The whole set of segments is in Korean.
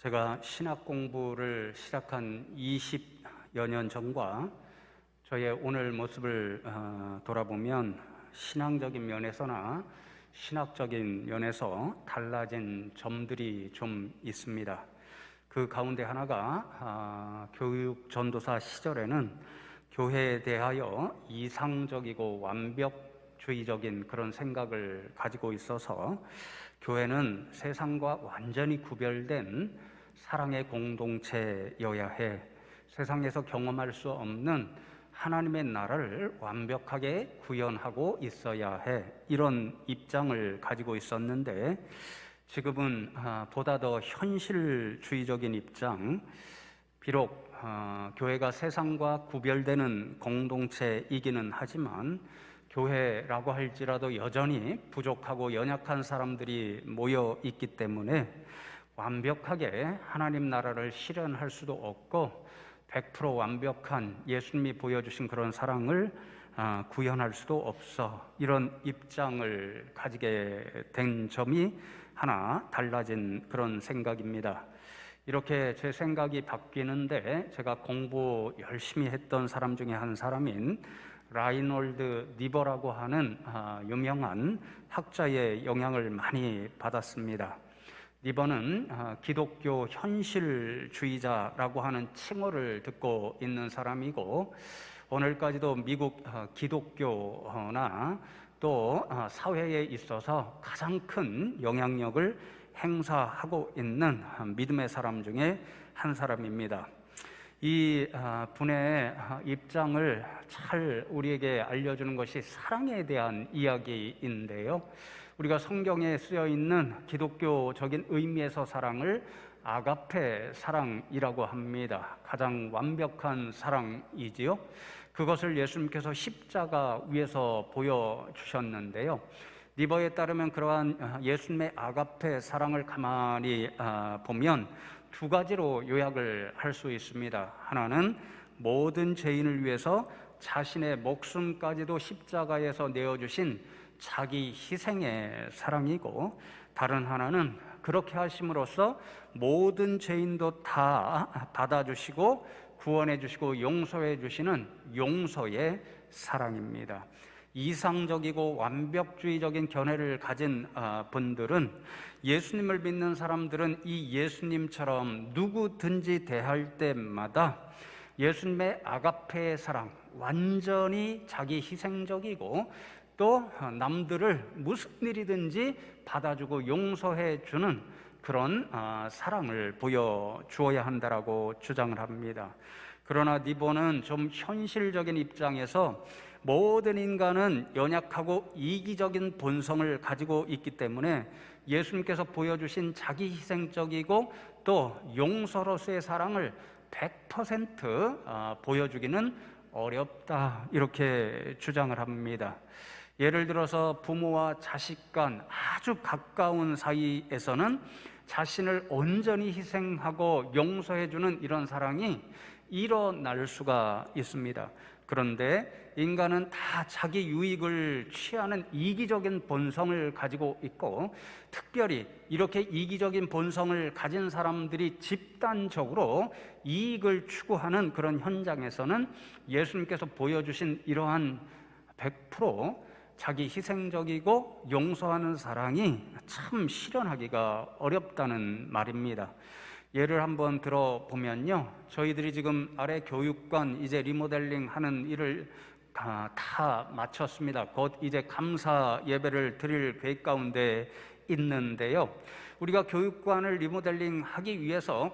제가 신학 공부를 시작한 20여 년 전과 저의 오늘 모습을 돌아보면 신앙적인 면에서나 신학적인 면에서 달라진 점들이 좀 있습니다. 그 가운데 하나가 교육 전도사 시절에는 교회에 대하여 이상적이고 완벽주의적인 그런 생각을 가지고 있어서 교회는 세상과 완전히 구별된 사랑의 공동체여야 해, 세상에서 경험할 수 없는 하나님의 나라를 완벽하게 구현하고 있어야 해, 이런 입장을 가지고 있었는데 지금은 보다 더 현실주의적인 입장, 비록 교회가 세상과 구별되는 공동체이기는 하지만 교회라고 할지라도 여전히 부족하고 연약한 사람들이 모여 있기 때문에 완벽하게 하나님 나라를 실현할 수도 없고 100% 완벽한 예수님이 보여주신 그런 사랑을 구현할 수도 없어, 이런 입장을 가지게 된 점이 하나 달라진 그런 생각입니다. 이렇게 제 생각이 바뀌는데 제가 공부 열심히 했던 사람 중에 한 사람인 라이놀드 니버라고 하는 유명한 학자의 영향을 많이 받았습니다. 니버는 기독교 현실주의자라고 하는 칭호를 듣고 있는 사람이고 오늘까지도 미국 기독교나 또 사회에 있어서 가장 큰 영향력을 행사하고 있는 믿음의 사람 중에 한 사람입니다. 이 분의 입장을 잘 우리에게 알려주는 것이 사랑에 대한 이야기인데요, 우리가 성경에 쓰여 있는 기독교적인 의미에서 사랑을 아가페 사랑이라고 합니다. 가장 완벽한 사랑이지요. 그것을 예수님께서 십자가 위에서 보여주셨는데요, 니버에 따르면 그러한 예수님의 아가페 사랑을 가만히 보면 두 가지로 요약을 할 수 있습니다. 하나는 모든 죄인을 위해서 자신의 목숨까지도 십자가에서 내어주신 자기 희생의 사랑이고, 다른 하나는 그렇게 하심으로써 모든 죄인도 다 받아주시고 구원해 주시고 용서해 주시는 용서의 사랑입니다. 이상적이고 완벽주의적인 견해를 가진 분들은, 예수님을 믿는 사람들은 이 예수님처럼 누구든지 대할 때마다 예수님의 아가페의 사랑, 완전히 자기 희생적이고 또 남들을 무슨 일이든지 받아주고 용서해 주는 그런 사랑을 보여주어야 한다라고 주장을 합니다. 그러나 니버는 좀 현실적인 입장에서 모든 인간은 연약하고 이기적인 본성을 가지고 있기 때문에 예수님께서 보여주신 자기 희생적이고 또 용서로서의 사랑을 100% 보여주기는 어렵다, 이렇게 주장을 합니다. 예를 들어서 부모와 자식 간 아주 가까운 사이에서는 자신을 온전히 희생하고 용서해주는 이런 사랑이 일어날 수가 있습니다. 그런데 인간은 다 자기 유익을 취하는 이기적인 본성을 가지고 있고, 특별히 이렇게 이기적인 본성을 가진 사람들이 집단적으로 이익을 추구하는 그런 현장에서는 예수님께서 보여주신 이러한 100% 자기 희생적이고 용서하는 사랑이 참 실현하기가 어렵다는 말입니다. 예를 한번 들어보면요, 저희들이 지금 아래 교육관 이제 리모델링 하는 일을 다 마쳤습니다. 곧 이제 감사 예배를 드릴 계획 가운데 있는데요, 우리가 교육관을 리모델링 하기 위해서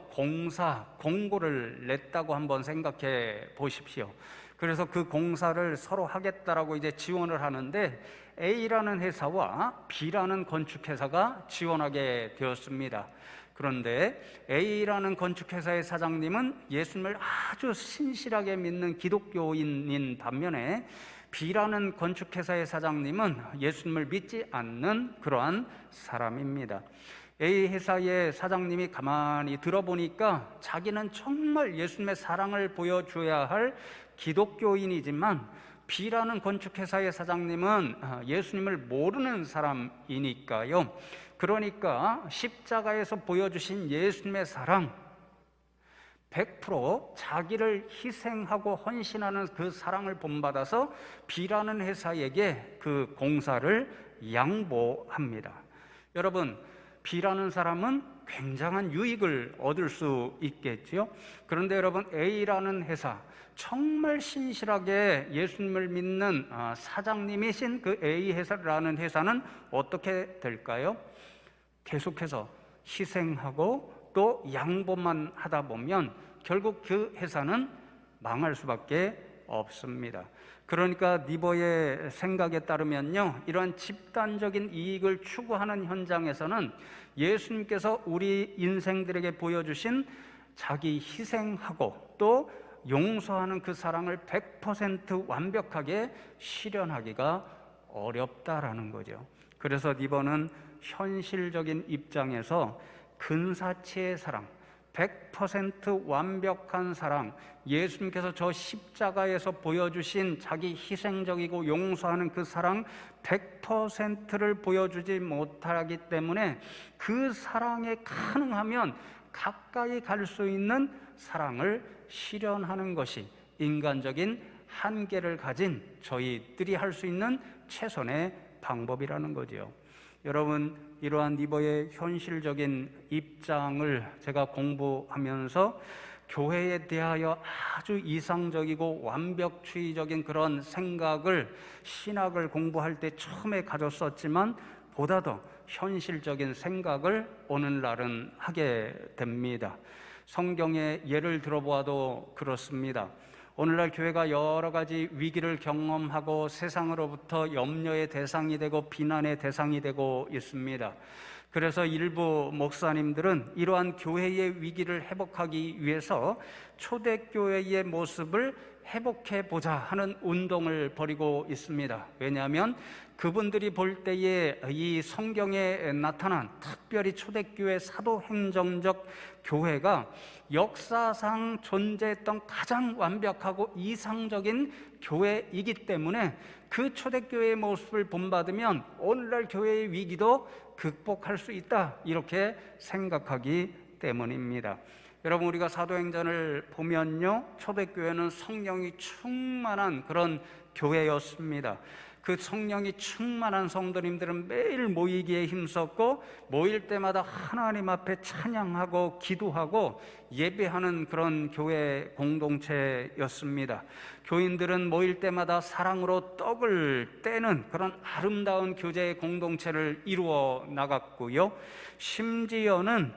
공고를 냈다고 한번 생각해 보십시오. 그래서 그 공사를 서로 하겠다라고 이제 지원을 하는데 A라는 회사와 B라는 건축회사가 지원하게 되었습니다. 그런데 A라는 건축회사의 사장님은 예수님을 아주 신실하게 믿는 기독교인인 반면에 B라는 건축회사의 사장님은 예수님을 믿지 않는 그러한 사람입니다. A 회사의 사장님이 가만히 들어보니까 자기는 정말 예수님의 사랑을 보여줘야 할 기독교인이지만 B라는 건축회사의 사장님은 예수님을 모르는 사람이니까요, 그러니까 십자가에서 보여주신 예수님의 사랑, 100% 자기를 희생하고 헌신하는 그 사랑을 본받아서 B라는 회사에게 그 공사를 양보합니다. 여러분, B라는 사람은 굉장한 유익을 얻을 수 있겠죠. 그런데 여러분, A라는 회사, 정말 신실하게 예수님을 믿는 사장님이신 그 A 회사라는 회사는 어떻게 될까요? 계속해서 희생하고 또 양보만 하다 보면 결국 그 회사는 망할 수밖에 없습니다. 그러니까 니버의 생각에 따르면요, 이러한 집단적인 이익을 추구하는 현장에서는 예수님께서 우리 인생들에게 보여주신 자기 희생하고 또 용서하는 그 사랑을 100% 완벽하게 실현하기가 어렵다라는 거죠. 그래서 니버는 현실적인 입장에서 근사치의 사랑, 100% 완벽한 사랑, 예수님께서 저 십자가에서 보여주신 자기 희생적이고 용서하는 그 사랑 100%를 보여주지 못하기 때문에 그 사랑에 가능하면 가까이 갈 수 있는 사랑을 실현하는 것이 인간적인 한계를 가진 저희들이 할 수 있는 최선의 방법이라는 거죠. 여러분, 이러한 니버의 현실적인 입장을 제가 공부하면서 교회에 대하여 아주 이상적이고 완벽주의적인 그런 생각을, 신학을 공부할 때 처음에 가졌었지만 보다 더 현실적인 생각을 오늘날은 하게 됩니다. 성경의 예를 들어보아도 그렇습니다. 오늘날 교회가 여러 가지 위기를 경험하고 세상으로부터 염려의 대상이 되고 비난의 대상이 되고 있습니다. 그래서 일부 목사님들은 이러한 교회의 위기를 회복하기 위해서 초대교회의 모습을 회복해보자 하는 운동을 벌이고 있습니다. 왜냐하면 그분들이 볼 때에 이 성경에 나타난 특별히 초대교회 사도행정적 교회가 역사상 존재했던 가장 완벽하고 이상적인 교회이기 때문에 그 초대교회의 모습을 본받으면 오늘날 교회의 위기도 극복할 수 있다, 이렇게 생각하기 때문입니다. 여러분, 우리가 사도행전을 보면요, 초대교회는 성령이 충만한 그런 교회였습니다. 그 성령이 충만한 성도님들은 매일 모이기에 힘썼고 모일 때마다 하나님 앞에 찬양하고 기도하고 예배하는 그런 교회 공동체였습니다. 교인들은 모일 때마다 사랑으로 떡을 떼는 그런 아름다운 교제의 공동체를 이루어 나갔고요, 심지어는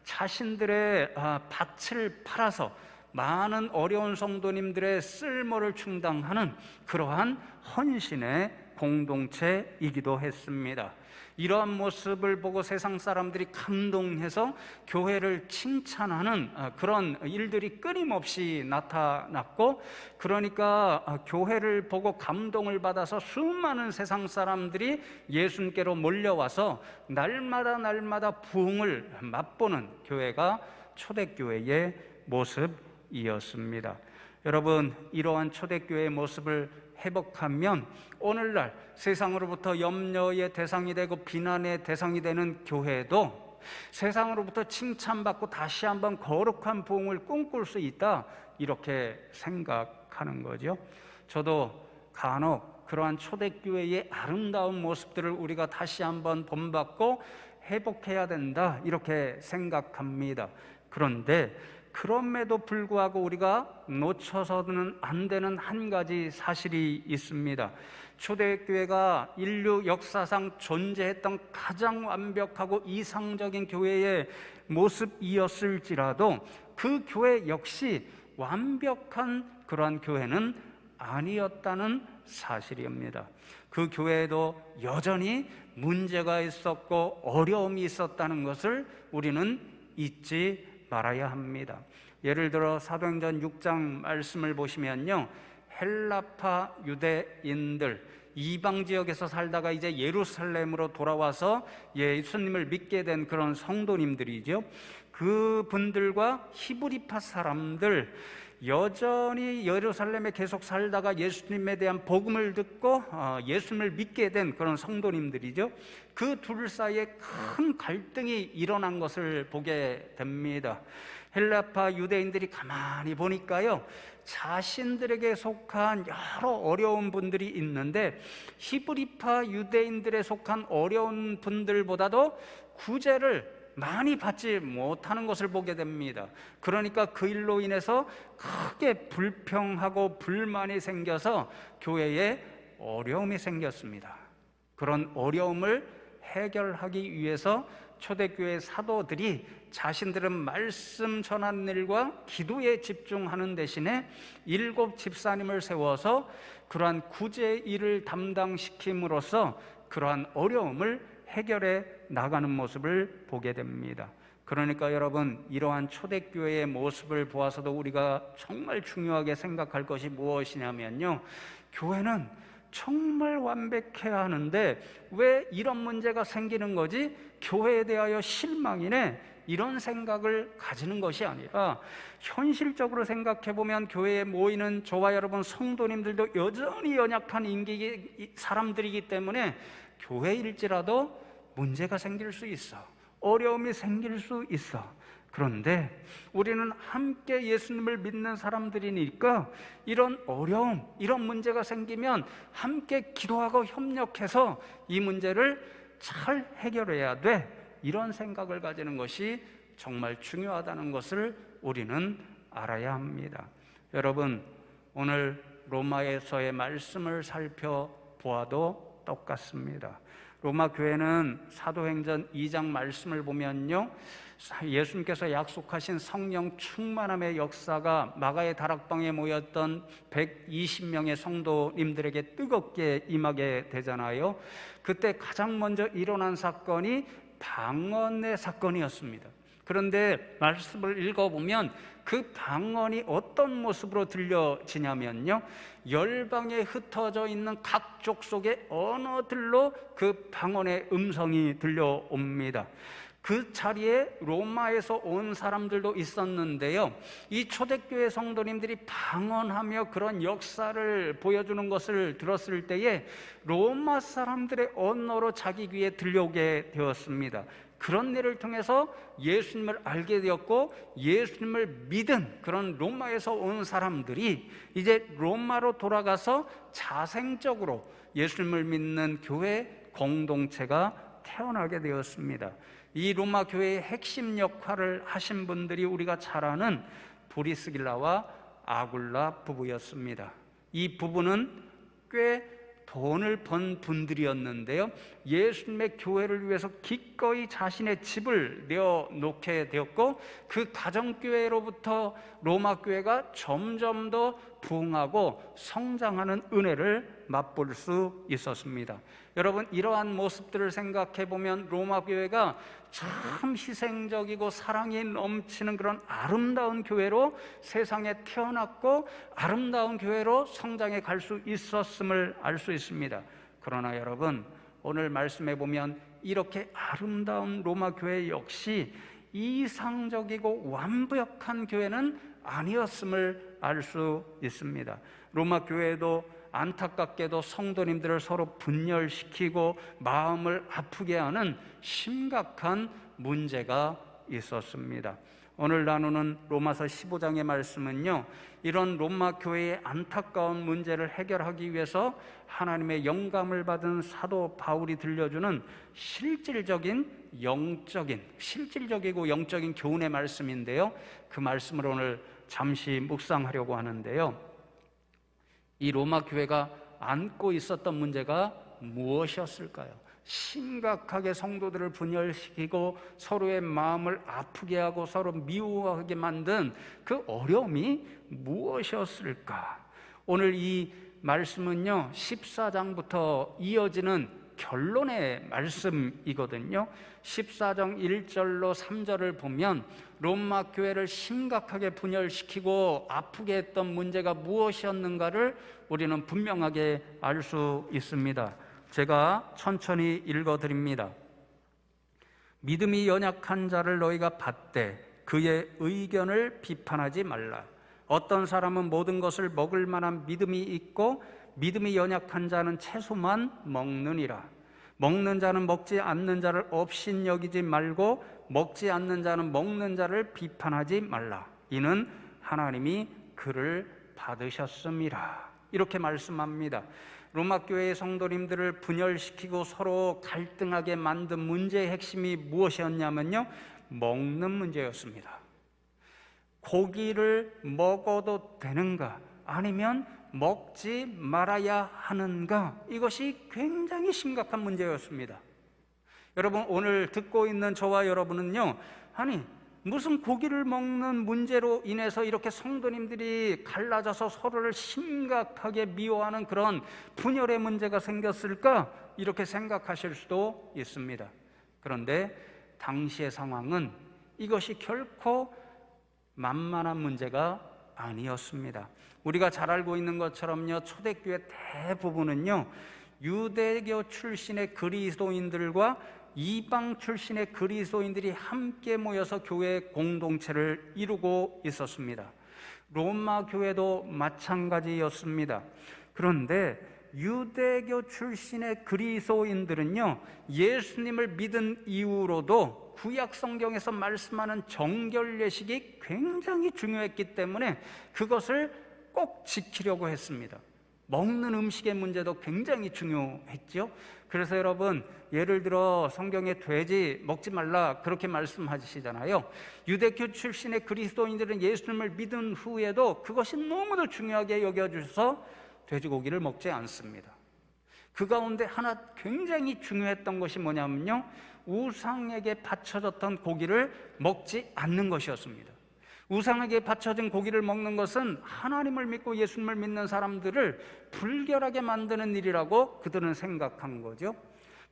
자신들의 밭을 팔아서 많은 어려운 성도님들의 쓸모를 충당하는 그러한 헌신의 공동체이기도 했습니다. 이러한 모습을 보고 세상 사람들이 감동해서 교회를 칭찬하는 그런 일들이 끊임없이 나타났고, 그러니까 교회를 보고 감동을 받아서 수많은 세상 사람들이 예수님께로 몰려와서 날마다 부흥을 맛보는 교회가 초대교회의 모습이었습니다. 여러분, 이러한 초대교회의 모습을 회복하면 오늘날 세상으로부터 염려의 대상이 되고 비난의 대상이 되는 교회도 세상으로부터 칭찬받고 다시 한번 거룩한 부흥을 꿈꿀 수 있다, 이렇게 생각하는 거죠. 저도 간혹 그러한 초대교회의 아름다운 모습들을 우리가 다시 한번 본받고 회복해야 된다, 이렇게 생각합니다. 그런데 그럼에도 불구하고 우리가 놓쳐서는 안 되는 한 가지 사실이 있습니다. 초대교회가 인류 역사상 존재했던 가장 완벽하고 이상적인 교회의 모습이었을지라도 그 교회 역시 완벽한 그러한 교회는 아니었다는 사실입니다. 그 교회에도 여전히 문제가 있었고 어려움이 있었다는 것을 우리는 잊지 말아야 합니다. 예를 들어 사도행전 6장 말씀을 보시면요, 헬라파 유대인들, 이방 지역에서 살다가 이제 예루살렘으로 돌아와서 예수님을 믿게 된 그런 성도님들이죠. 그분들과 히브리파 사람들, 여전히 예루살렘에 계속 살다가 예수님에 대한 복음을 듣고 예수님을 믿게 된 그런 성도님들이죠. 그 둘 사이에 큰 갈등이 일어난 것을 보게 됩니다. 헬라파 유대인들이 가만히 보니까요, 자신들에게 속한 여러 어려운 분들이 있는데 히브리파 유대인들에 속한 어려운 분들보다도 구제를 많이 받지 못하는 것을 보게 됩니다. 그러니까 그 일로 인해서 크게 불평하고 불만이 생겨서 교회에 어려움이 생겼습니다. 그런 어려움을 해결하기 위해서 초대교회 사도들이 자신들은 말씀 전하는 일과 기도에 집중하는 대신에 7 집사님을 세워서 그러한 구제 일을 담당시킴으로써 그러한 어려움을 해결해 나가는 모습을 보게 됩니다. 그러니까 여러분, 이러한 초대교회의 모습을 보아서도 우리가 정말 중요하게 생각할 것이 무엇이냐면요, 교회는 정말 완벽해야 하는데 왜 이런 문제가 생기는 거지? 교회에 대하여 실망이네, 이런 생각을 가지는 것이 아니라 현실적으로 생각해 보면 교회에 모이는 저와 여러분 성도님들도 여전히 연약한 사람들이기 때문에 교회일지라도 문제가 생길 수 있어, 어려움이 생길 수 있어. 그런데 우리는 함께 예수님을 믿는 사람들이니까 이런 어려움, 이런 문제가 생기면 함께 기도하고 협력해서 이 문제를 잘 해결해야 돼, 이런 생각을 가지는 것이 정말 중요하다는 것을 우리는 알아야 합니다. 여러분, 오늘 로마에서의 말씀을 살펴보아도 똑같습니다. 로마 교회는 사도행전 2장 말씀을 보면요, 예수님께서 약속하신 성령 충만함의 역사가 마가의 다락방에 모였던 120명의 성도님들에게 뜨겁게 임하게 되잖아요. 그때 가장 먼저 일어난 사건이 방언의 사건이었습니다. 그런데 말씀을 읽어보면 그 방언이 어떤 모습으로 들려지냐면요, 열방에 흩어져 있는 각 족속의 언어들로 그 방언의 음성이 들려옵니다. 그 자리에 로마에서 온 사람들도 있었는데요, 이 초대교회 성도님들이 방언하며 그런 역사를 보여주는 것을 들었을 때에 로마 사람들의 언어로 자기 귀에 들려오게 되었습니다. 그런 일을 통해서 예수님을 알게 되었고 예수님을 믿은 그런 로마에서 온 사람들이 이제 로마로 돌아가서 자생적으로 예수님을 믿는 교회 공동체가 태어나게 되었습니다. 이 로마 교회의 핵심 역할을 하신 분들이 우리가 잘 아는 브리스길라와 아굴라 부부였습니다. 이 부부는 꽤 돈을 번 분들이었는데요, 예수님의 교회를 위해서 기꺼이 자신의 집을 내어놓게 되었고 그 가정교회로부터 로마 교회가 점점 더 부흥하고 성장하는 은혜를 맛볼 수 있었습니다. 여러분, 이러한 모습들을 생각해 보면 로마 교회가 참 희생적이고 사랑이 넘치는 그런 아름다운 교회로 세상에 태어났고 아름다운 교회로 성장해 갈 수 있었음을 알 수 있습니다. 그러나 여러분, 오늘 말씀해 보면 이렇게 아름다운 로마 교회 역시 이상적이고 완벽한 교회는 아니었음을 알 수 있습니다. 로마 교회도 안타깝게도 성도님들을 서로 분열시키고 마음을 아프게 하는 심각한 문제가 있었습니다. 오늘 나누는 로마서 15장의 말씀은요, 이런 로마 교회의 안타까운 문제를 해결하기 위해서 하나님의 영감을 받은 사도 바울이 들려주는 실질적이고 영적인 교훈의 말씀인데요, 그 말씀을 오늘 잠시 묵상하려고 하는데요, 이 로마 교회가 안고 있었던 문제가 무엇이었을까요? 심각하게 성도들을 분열시키고 서로의 마음을 아프게 하고 서로 미워하게 만든 그 어려움이 무엇이었을까? 오늘 이 말씀은요, 14장부터 이어지는 결론의 말씀이거든요. 14장 1절로 3절을 보면 로마 교회를 심각하게 분열시키고 아프게 했던 문제가 무엇이었는가를 우리는 분명하게 알 수 있습니다. 제가 천천히 읽어드립니다. 믿음이 연약한 자를 너희가 받되 그의 의견을 비판하지 말라. 어떤 사람은 모든 것을 먹을 만한 믿음이 있고 믿음이 연약한 자는 채소만 먹느니라. 먹는 자는 먹지 않는 자를 업신여기지 말고 먹지 않는 자는 먹는 자를 비판하지 말라. 이는 하나님이 그를 받으셨음이라. 이렇게 말씀합니다. 로마 교회의 성도님들을 분열시키고 서로 갈등하게 만든 문제의 핵심이 무엇이었냐면요, 먹는 문제였습니다. 고기를 먹어도 되는가, 아니면 먹지 말아야 하는가, 이것이 굉장히 심각한 문제였습니다. 여러분, 오늘 듣고 있는 저와 여러분은요, 아니 무슨 고기를 먹는 문제로 인해서 이렇게 성도님들이 갈라져서 서로를 심각하게 미워하는 그런 분열의 문제가 생겼을까, 이렇게 생각하실 수도 있습니다. 그런데 당시의 상황은 이것이 결코 만만한 문제가 아니었습니다. 우리가 잘 알고 있는 것처럼요, 초대교회 대부분은요, 유대교 출신의 그리스도인들과 이방 출신의 그리스도인들이 함께 모여서 교회 공동체를 이루고 있었습니다. 로마 교회도 마찬가지였습니다. 그런데 유대교 출신의 그리스도인들은요, 예수님을 믿은 이후로도 구약 성경에서 말씀하는 정결 예식이 굉장히 중요했기 때문에 그것을 꼭 지키려고 했습니다. 먹는 음식의 문제도 굉장히 중요했죠. 그래서 여러분, 예를 들어 성경에 돼지 먹지 말라 그렇게 말씀하시잖아요. 유대교 출신의 그리스도인들은 예수님을 믿은 후에도 그것이 너무도 중요하게 여겨져서 돼지고기를 먹지 않습니다. 그 가운데 하나 굉장히 중요했던 것이 뭐냐면요, 우상에게 바쳐졌던 고기를 먹지 않는 것이었습니다. 우상에게 바쳐진 고기를 먹는 것은 하나님을 믿고 예수님을 믿는 사람들을 불결하게 만드는 일이라고 그들은 생각한 거죠.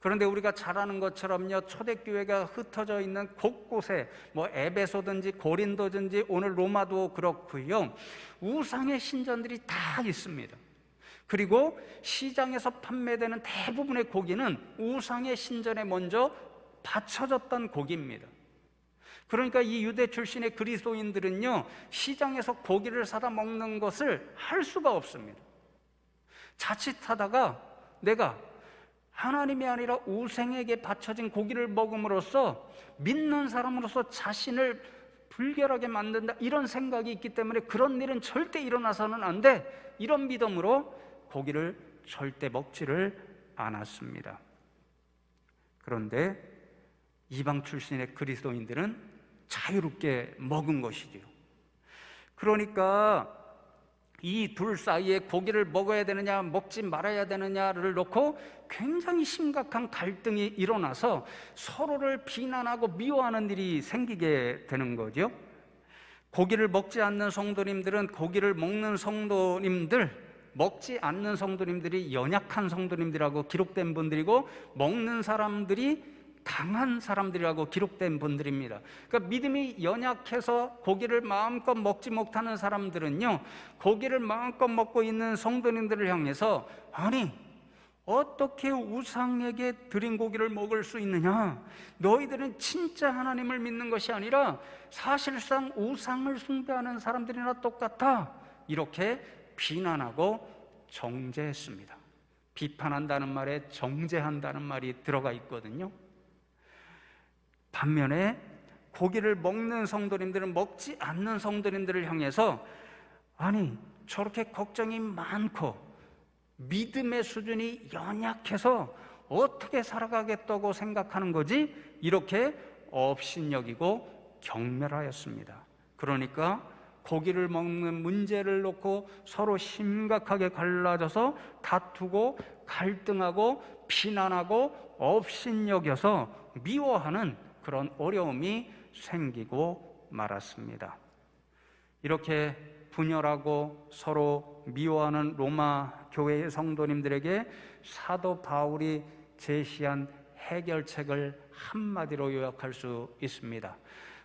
그런데 우리가 잘 아는 것처럼요, 초대교회가 흩어져 있는 곳곳에 에베소든지 고린도든지 오늘 로마도 그렇고요, 우상의 신전들이 다 있습니다. 그리고 시장에서 판매되는 대부분의 고기는 우상의 신전에 먼저 바쳐졌던 고기입니다. 그러니까 이 유대 출신의 그리스도인들은요, 시장에서 고기를 사다 먹는 것을 할 수가 없습니다. 자칫하다가 내가 하나님이 아니라 우상에게 바쳐진 고기를 먹음으로써 믿는 사람으로서 자신을 불결하게 만든다, 이런 생각이 있기 때문에 그런 일은 절대 일어나서는 안 돼, 이런 믿음으로 고기를 절대 먹지를 않았습니다. 그런데 이방 출신의 그리스도인들은 자유롭게 먹은 것이지요. 그러니까 이 둘 사이에 고기를 먹어야 되느냐 먹지 말아야 되느냐를 놓고 굉장히 심각한 갈등이 일어나서 서로를 비난하고 미워하는 일이 생기게 되는 거죠. 고기를 먹지 않는 성도님들은 고기를 먹는 성도님들, 먹지 않는 성도님들이 연약한 성도님들이라고 기록된 분들이고, 먹는 사람들이 강한 사람들이라고 기록된 분들입니다. 그러니까 믿음이 연약해서 고기를 마음껏 먹지 못하는 사람들은요, 고기를 마음껏 먹고 있는 성도님들을 향해서 아니 어떻게 우상에게 드린 고기를 먹을 수 있느냐, 너희들은 진짜 하나님을 믿는 것이 아니라 사실상 우상을 숭배하는 사람들이나 똑같아, 이렇게 비난하고 정죄했습니다. 비판한다는 말에 정죄한다는 말이 들어가 있거든요. 반면에 고기를 먹는 성도님들은 먹지 않는 성도님들을 향해서 아니 저렇게 걱정이 많고 믿음의 수준이 연약해서 어떻게 살아가겠다고 생각하는 거지, 이렇게 업신여기고 경멸하였습니다. 그러니까 고기를 먹는 문제를 놓고 서로 심각하게 갈라져서 다투고 갈등하고 비난하고 업신여겨서 미워하는 그런 어려움이 생기고 말았습니다. 이렇게 분열하고 서로 미워하는 로마 교회의 성도님들에게 사도 바울이 제시한 해결책을 한마디로 요약할 수 있습니다.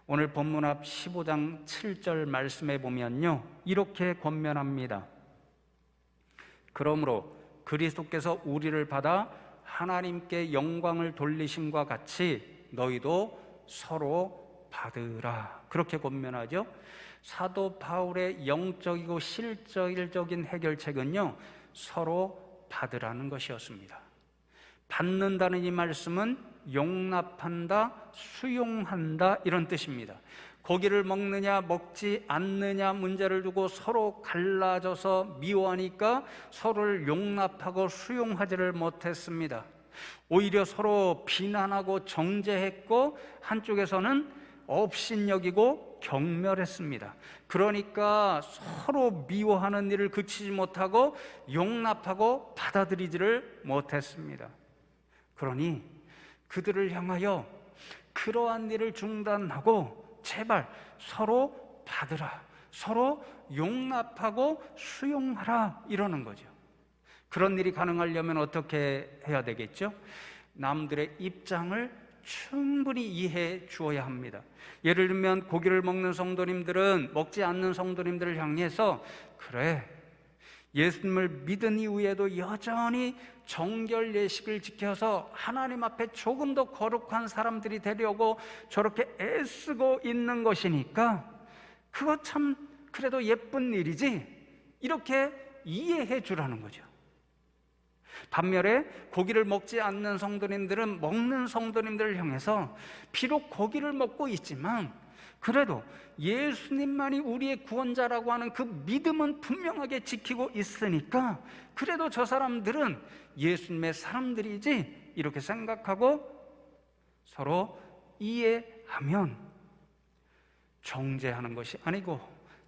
오늘 본문 앞 15장 7절 말씀에 보면요, 이렇게 권면합니다. 그러므로 그리스도께서 우리를 받아 하나님께 영광을 돌리심과 같이 너희도 서로 받으라, 그렇게 권면하죠. 사도 바울의 영적이고 실질적인 해결책은요, 서로 받으라는 것이었습니다. 받는다는 이 말씀은 용납한다, 수용한다, 이런 뜻입니다. 고기를 먹느냐 먹지 않느냐 문제를 두고 서로 갈라져서 미워하니까 서로를 용납하고 수용하지를 못했습니다. 오히려 서로 비난하고 정죄했고 한쪽에서는 업신여기고 경멸했습니다. 그러니까 서로 미워하는 일을 그치지 못하고 용납하고 받아들이지를 못했습니다. 그러니 그들을 향하여 그러한 일을 중단하고 제발 서로 받으라, 서로 용납하고 수용하라, 이러는 거죠. 그런 일이 가능하려면 어떻게 해야 되겠죠? 남들의 입장을 충분히 이해해 주어야 합니다. 예를 들면 고기를 먹는 성도님들은 먹지 않는 성도님들을 향해서, 그래, 예수님을 믿은 이후에도 여전히 정결 예식을 지켜서 하나님 앞에 조금 더 거룩한 사람들이 되려고 저렇게 애쓰고 있는 것이니까 그거 참 그래도 예쁜 일이지, 이렇게 이해해 주라는 거죠. 반면에 고기를 먹지 않는 성도님들은 먹는 성도님들을 향해서 비록 고기를 먹고 있지만 그래도 예수님만이 우리의 구원자라고 하는 그 믿음은 분명하게 지키고 있으니까 그래도 저 사람들은 예수님의 사람들이지, 이렇게 생각하고 서로 이해하면 정죄하는 것이 아니고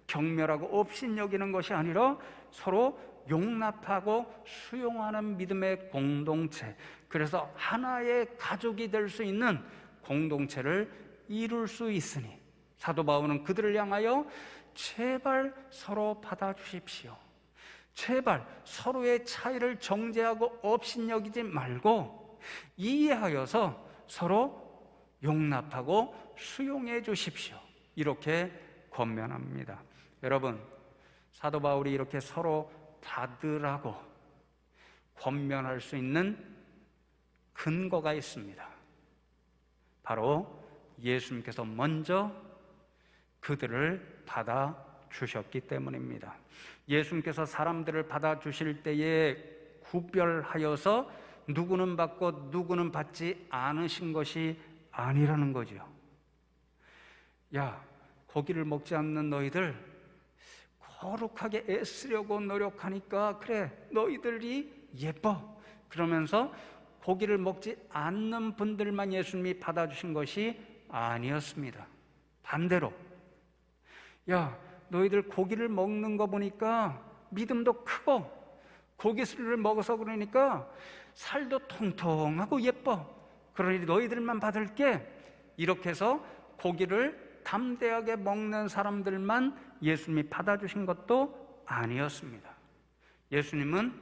경멸하고 업신여기는 것이 아니라 서로 용납하고 수용하는 믿음의 공동체, 그래서 하나의 가족이 될 수 있는 공동체를 이룰 수 있으니 사도 바울은 그들을 향하여 제발 서로 받아주십시오, 제발 서로의 차이를 정죄하고 업신여기지 말고 이해하여서 서로 용납하고 수용해 주십시오, 이렇게 권면합니다. 여러분, 사도 바울이 이렇게 서로 받으라고 권면할 수 있는 근거가 있습니다. 바로 예수님께서 먼저 그들을 받아주셨기 때문입니다. 예수님께서 사람들을 받아주실 때에 구별하여서 누구는 받고 누구는 받지 않으신 것이 아니라는 거죠. 야, 고기를 먹지 않는 너희들 거룩하게 애쓰려고 노력하니까 그래, 너희들이 예뻐, 그러면서 고기를 먹지 않는 분들만 예수님이 받아주신 것이 아니었습니다. 반대로, 야, 너희들 고기를 먹는 거 보니까 믿음도 크고 고기술을 먹어서 그러니까 살도 통통하고 예뻐, 그러니 너희들만 받을게, 이렇게 해서 고기를 담대하게 먹는 사람들만 예수님이 받아주신 것도 아니었습니다. 예수님은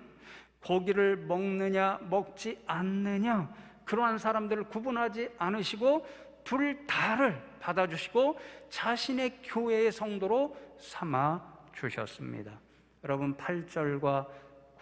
고기를 먹느냐 먹지 않느냐 그러한 사람들을 구분하지 않으시고 둘 다를 받아주시고 자신의 교회의 성도로 삼아 주셨습니다. 여러분, 8절과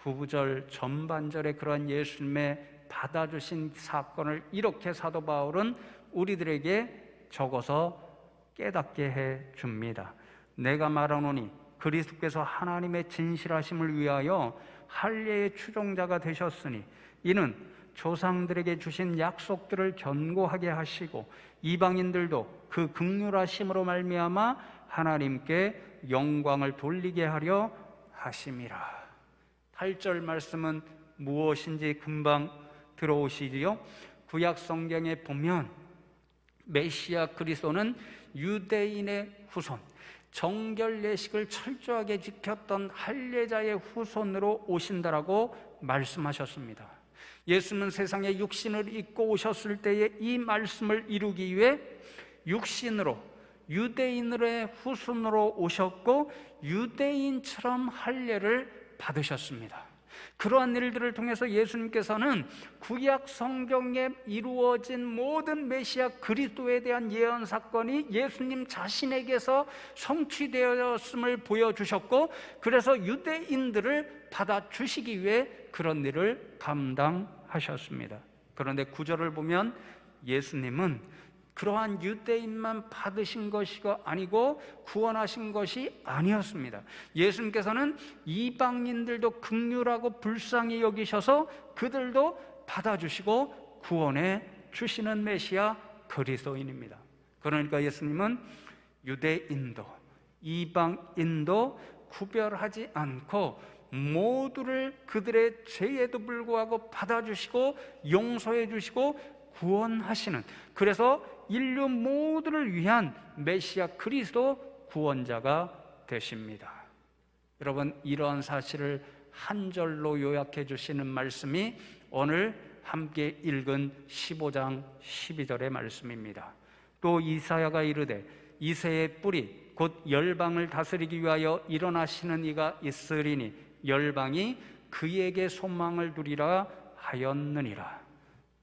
9절 전반절의 그러한 예수님의 받아주신 사건을 이렇게 사도 바울은 우리들에게 적어서 깨닫게 해 줍니다. 내가 말하노니 그리스도께서 하나님의 진실하심을 위하여 할례의 추종자가 되셨으니 이는 조상들에게 주신 약속들을 견고하게 하시고 이방인들도 그 긍휼하심으로 말미암아 하나님께 영광을 돌리게 하려 하심이라. 8절 말씀은 무엇인지 금방 들어오시지요. 구약 성경에 보면 메시아 그리스도는 유대인의 후손, 정결 예식을 철저하게 지켰던 할례자의 후손으로 오신다라고 말씀하셨습니다. 예수는 세상에 육신을 입고 오셨을 때에 이 말씀을 이루기 위해 육신으로 유대인의 후손으로 오셨고 유대인처럼 할례를 받으셨습니다. 그러한 일들을 통해서 예수님께서는 구약 성경에 이루어진 모든 메시아 그리스도에 대한 예언 사건이 예수님 자신에게서 성취되었음을 보여주셨고, 그래서 유대인들을 받아주시기 위해 그런 일을 감당하셨습니다. 그런데 9절을 보면 예수님은 그러한 유대인만 받으신 것이가 아니고 구원하신 것이 아니었습니다. 예수님께서는 이방인들도 긍휼하고 불쌍히 여기셔서 그들도 받아주시고 구원해 주시는 메시아 그리스도인입니다. 그러니까 예수님은 유대인도 이방인도 구별하지 않고 모두를 그들의 죄에도 불구하고 받아주시고 용서해 주시고 구원하시는, 그래서 인류 모두를 위한 메시아 그리스도 구원자가 되십니다. 여러분, 이러한 사실을 한 절로 요약해 주시는 말씀이 오늘 함께 읽은 15장 12절의 말씀입니다. 또 이사야가 이르되 이새의 뿌리 곧 열방을 다스리기 위하여 일어나시는 이가 있으리니 열방이 그에게 소망을 두리라 하였느니라.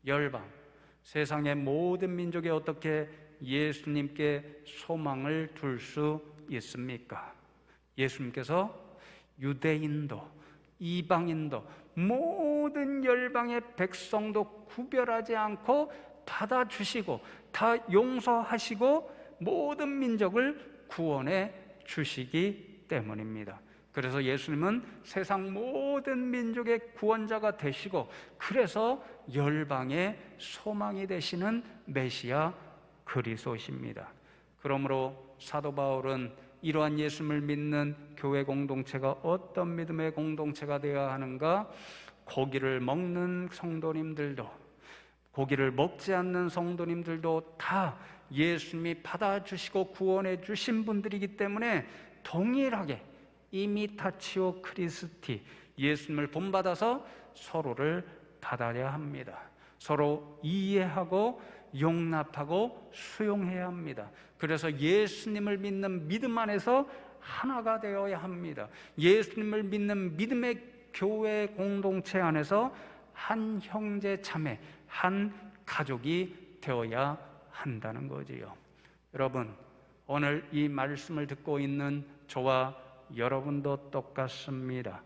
열방, 세상의 모든 민족이 어떻게 예수님께 소망을 둘 수 있습니까? 예수님께서 유대인도 이방인도 모든 열방의 백성도 구별하지 않고 받아주시고 다 용서하시고 모든 민족을 구원해 주시기 때문입니다. 그래서 예수님은 세상 모든 민족의 구원자가 되시고 그래서 열방의 소망이 되시는 메시아 그리스도십니다. 그러므로 사도 바울은 이러한 예수님을 믿는 교회 공동체가 어떤 믿음의 공동체가 되어야 하는가? 고기를 먹는 성도님들도 고기를 먹지 않는 성도님들도 다 예수님이 받아주시고 구원해 주신 분들이기 때문에 동일하게 이미타치오 크리스티, 예수님을 본받아서 서로를 받아야 합니다. 서로 이해하고 용납하고 수용해야 합니다. 그래서 예수님을 믿는 믿음 안에서 하나가 되어야 합니다. 예수님을 믿는 믿음의 교회 공동체 안에서 한 형제 자매, 한 가족이 되어야 한다는 거지요. 여러분, 오늘 이 말씀을 듣고 있는 저와 여러분도 똑같습니다.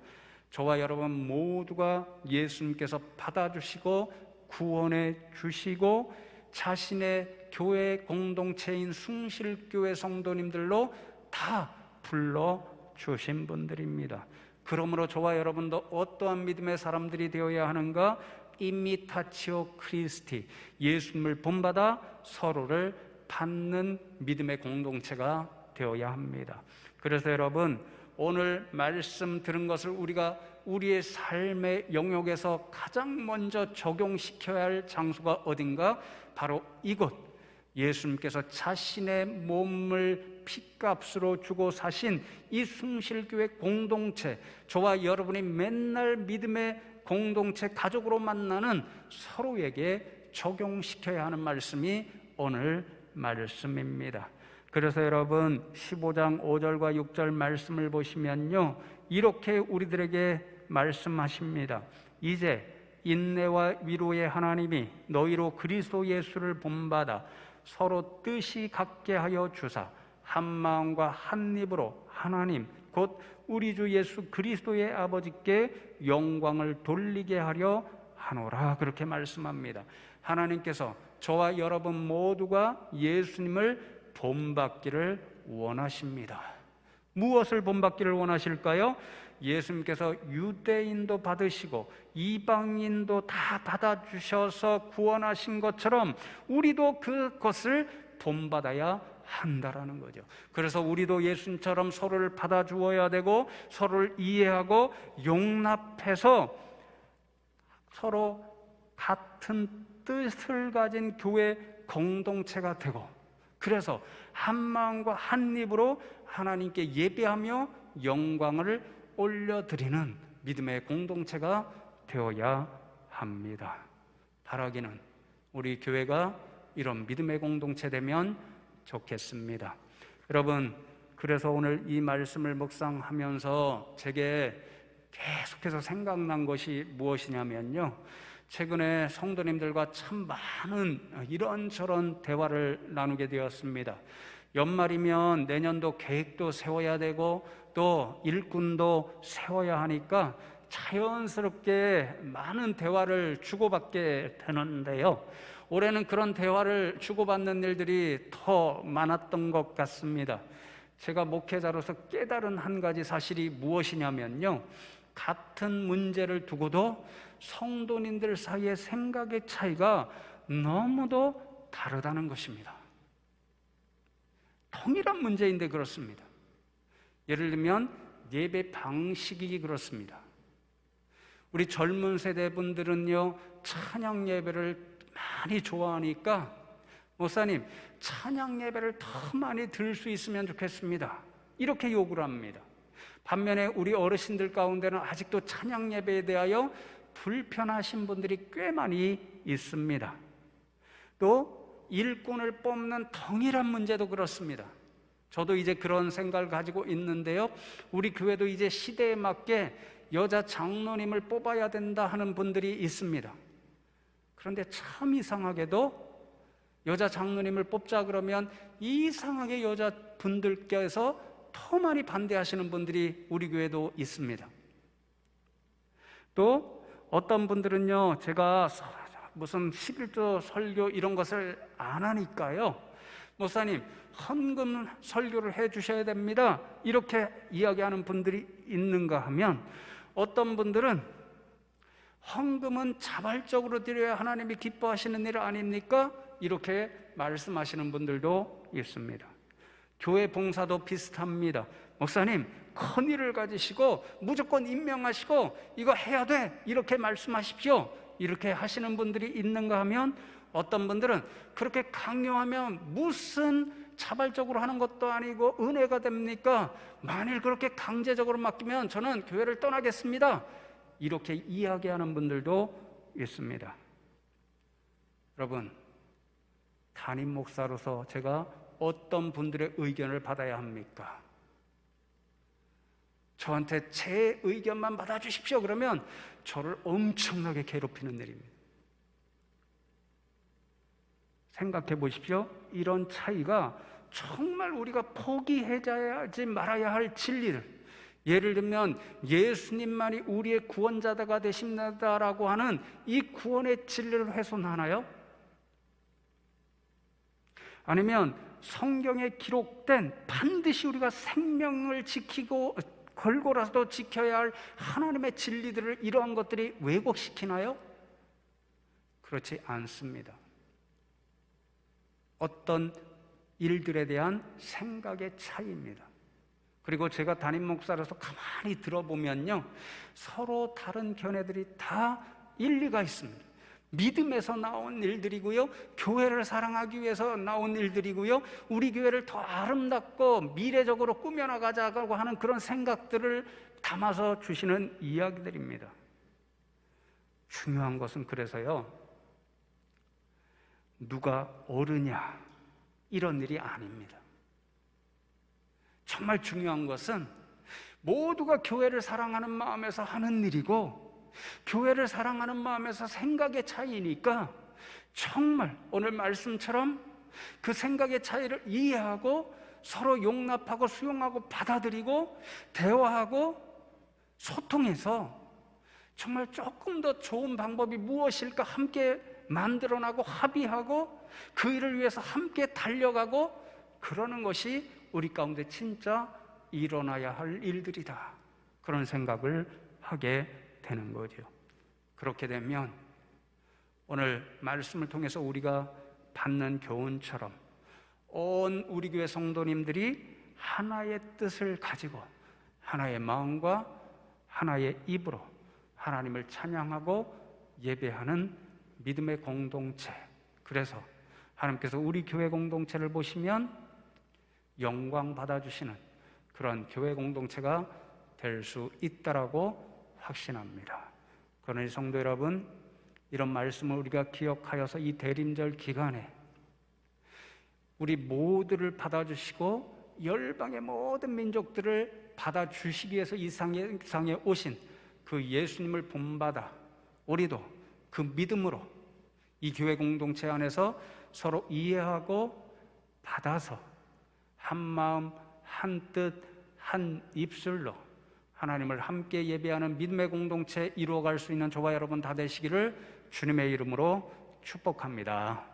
저와 여러분 모두가 예수님께서 받아주시고 구원해 주시고 자신의 교회 공동체인 숭실교회 성도님들로 다 불러주신 분들입니다. 그러므로 저와 여러분도 어떠한 믿음의 사람들이 되어야 하는가? 이미타치오 크리스티, 예수님을 본받아 서로를 받는 믿음의 공동체가 되어야 합니다. 그래서 여러분, 오늘 말씀 들은 것을 우리가 우리의 삶의 영역에서 가장 먼저 적용시켜야 할 장소가 어딘가? 바로 이곳, 예수님께서 자신의 몸을 핏값으로 주고 사신 이 숭실교회 공동체, 저와 여러분이 맨날 믿음의 공동체 가족으로 만나는 서로에게 적용시켜야 하는 말씀이 오늘 말씀입니다. 그래서 여러분 15장 5절과 6절 말씀을 보시면요, 이렇게 우리들에게 말씀하십니다. 이제 인내와 위로의 하나님이 너희로 그리스도 예수를 본받아 서로 뜻이 같게 하여 주사 한 마음과 한 입으로 하나님 곧 우리 주 예수 그리스도의 아버지께 영광을 돌리게 하려 하노라. 그렇게 말씀합니다. 하나님께서 저와 여러분 모두가 예수님을 본받기를 원하십니다. 무엇을 본받기를 원하실까요? 예수님께서 유대인도 받으시고 이방인도 다 받아주셔서 구원하신 것처럼 우리도 그것을 본받아야 한다라는 거죠. 그래서 우리도 예수님처럼 서로를 받아주어야 되고 서로를 이해하고 용납해서 서로 같은 뜻을 가진 교회 공동체가 되고, 그래서 한 마음과 한 입으로 하나님께 예배하며 영광을 올려드리는 믿음의 공동체가 되어야 합니다. 바라기는 우리 교회가 이런 믿음의 공동체 되면 좋겠습니다. 여러분, 그래서 오늘 이 말씀을 묵상하면서 제게 계속해서 생각난 것이 무엇이냐면요, 최근에 성도님들과 참 많은 이런저런 대화를 나누게 되었습니다. 연말이면 내년도 계획도 세워야 되고 또 일꾼도 세워야 하니까 자연스럽게 많은 대화를 주고받게 되는데요, 올해는 그런 대화를 주고받는 일들이 더 많았던 것 같습니다. 제가 목회자로서 깨달은 한 가지 사실이 무엇이냐면요, 같은 문제를 두고도 성도님들 사이의 생각의 차이가 너무도 다르다는 것입니다. 동일한 문제인데 그렇습니다. 예를 들면 예배 방식이 그렇습니다. 우리 젊은 세대분들은요, 찬양 예배를 많이 좋아하니까 목사님, 찬양 예배를 더 많이 들을 수 있으면 좋겠습니다, 이렇게 요구를 합니다. 반면에 우리 어르신들 가운데는 아직도 찬양 예배에 대하여 불편하신 분들이 꽤 많이 있습니다. 또 일꾼을 뽑는 동일한 문제도 그렇습니다. 저도 이제 그런 생각을 가지고 있는데요, 우리 교회도 이제 시대에 맞게 여자 장로님을 뽑아야 된다 하는 분들이 있습니다. 그런데 참 이상하게도 여자 장로님을 뽑자 그러면 이상하게 여자분들께서 더 많이 반대하시는 분들이 우리 교회도 있습니다. 또 어떤 분들은요, 제가 무슨 11조 설교 이런 것을 안 하니까요, 목사님 헌금 설교를 해 주셔야 됩니다, 이렇게 이야기하는 분들이 있는가 하면, 어떤 분들은 헌금은 자발적으로 드려야 하나님이 기뻐하시는 일 아닙니까? 이렇게 말씀하시는 분들도 있습니다. 교회 봉사도 비슷합니다. 목사님 큰 일을 가지시고 무조건 임명하시고 이거 해야 돼, 이렇게 말씀하십시오, 이렇게 하시는 분들이 있는가 하면, 어떤 분들은 그렇게 강요하면 무슨 자발적으로 하는 것도 아니고 은혜가 됩니까? 만일 그렇게 강제적으로 맡기면 저는 교회를 떠나겠습니다, 이렇게 이야기하는 분들도 있습니다. 여러분, 담임 목사로서 제가 어떤 분들의 의견을 받아야 합니까? 저한테 제 의견만 받아주십시오 그러면 저를 엄청나게 괴롭히는 일입니다. 생각해 보십시오. 이런 차이가 정말 우리가 포기해야지 말아야 할 진리를, 예를 들면 예수님만이 우리의 구원자가 되십니다라고 하는 이 구원의 진리를 훼손하나요? 아니면 성경에 기록된 반드시 우리가 생명을 지키고 걸고라도 지켜야 할 하나님의 진리들을, 이러한 것들이 왜곡시키나요? 그렇지 않습니다. 어떤 일들에 대한 생각의 차이입니다. 그리고 제가 담임 목사로서 가만히 들어보면요, 서로 다른 견해들이 다 일리가 있습니다. 믿음에서 나온 일들이고요, 교회를 사랑하기 위해서 나온 일들이고요, 우리 교회를 더 아름답고 미래적으로 꾸며나가자고 하는 그런 생각들을 담아서 주시는 이야기들입니다. 중요한 것은 그래서요, 누가 옳으냐 이런 일이 아닙니다. 정말 중요한 것은 모두가 교회를 사랑하는 마음에서 하는 일이고, 교회를 사랑하는 마음에서 생각의 차이니까 정말 오늘 말씀처럼 그 생각의 차이를 이해하고 서로 용납하고 수용하고 받아들이고 대화하고 소통해서 정말 조금 더 좋은 방법이 무엇일까 함께 만들어나고 합의하고 그 일을 위해서 함께 달려가고, 그러는 것이 우리 가운데 진짜 일어나야 할 일들이다, 그런 생각을 하게 되는 거죠. 그렇게 되면 오늘 말씀을 통해서 우리가 받는 교훈처럼 온 우리 교회 성도님들이 하나의 뜻을 가지고 하나의 마음과 하나의 입으로 하나님을 찬양하고 예배하는 믿음의 공동체, 그래서 하나님께서 우리 교회 공동체를 보시면 영광 받아주시는 그런 교회 공동체가 될 수 있다라고 확신합니다. 그러니 성도 여러분, 이런 말씀을 우리가 기억하여서 이 대림절 기간에 우리 모두를 받아주시고 열방의 모든 민족들을 받아주시기 위해서 이 세상에 오신 그 예수님을 본받아 우리도 그 믿음으로 이 교회 공동체 안에서 서로 이해하고 받아서 한 마음 한 뜻 한 입술로 하나님을 함께 예배하는 믿음의 공동체 이루어갈 수 있는 저와 여러분 다 되시기를 주님의 이름으로 축복합니다.